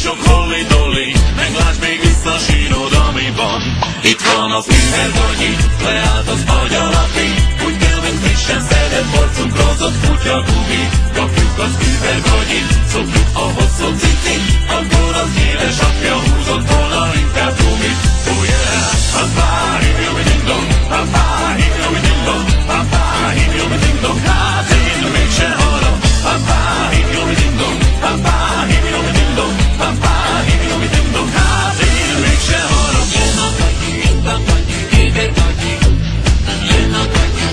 sok holli-dolli, meglásd még vissza a sírod, ami van. Itt van az üvegagyi, leállt az agyalapi, úgy kell, mint frissen szedett porcunk, rozott kutya gubi. Kapjuk az üvegagyit, szokjuk a hosszú cicit, akkor az éles apja húzott volna inkább gumit. Oh yeah, ha-ha, hívjó-mi-ding-dong, ha-ha, hívjó-mi-ding-dong, ha-ha, hívjó-mi-ding-dong, hát én mégse hallom. Ha-ha, hívjó-mi-ding-dong, ha-ha, hívjó-mi-ding-dong, ha-ha, hívjó-mi-ding-dong, hát én mégse hallom. Jön a gagyi, üvegagyi, jön a gagyi,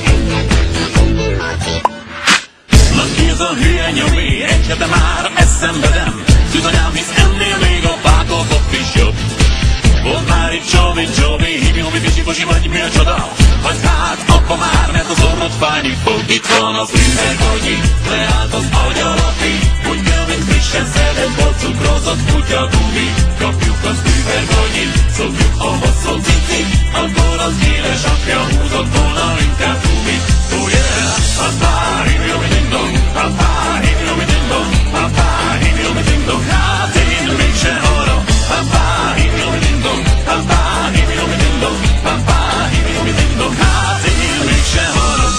na ki ez a hülye nyomi, egy hete már eszembe nem, szűzanyám hisz ennél még a pákoltott is jobb. Volt már itt Csobi, hívjó-mi pisi-posi vagy mi a csoda? Hagyd hát, apa már, mert az orrod fájni fog. Itt van az üvegagyi, leállt az agyalapi, úgy kell, mint frissen szedett porcunk, rozott kutya gumi. Kapjuk az üvegagyit, szokjuk a hosszú cicit, akkor az éles apja húzott volna inkább gumit. Oh yeah, ha-ha, hívjó-mi-ding-dong, ha-ha, hívjó-mi-ding-dong, ha-ha, hívjó-mi-ding-dong, hát én mégse hallom. Ha-ha, hívjó-mi-ding-dong, ha-ha, hívjó-mi-ding-dong, ha-ha, hívjó-mi-ding-dong, hát én mégse hallom.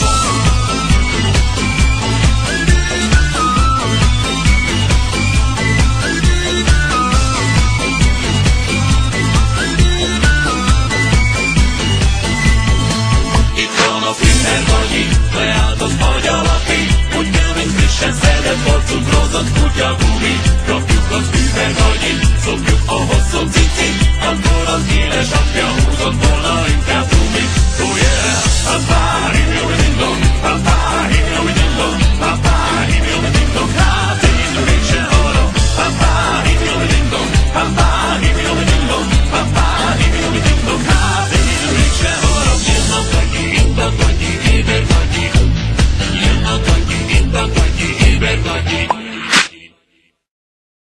Itt van az üvegagyi, leállt az agyalapi, úgy kell, mint frissen szedett porcunk, rozott kutya gumi. Kapjuk az üvegagyit, szokjuk a hosszú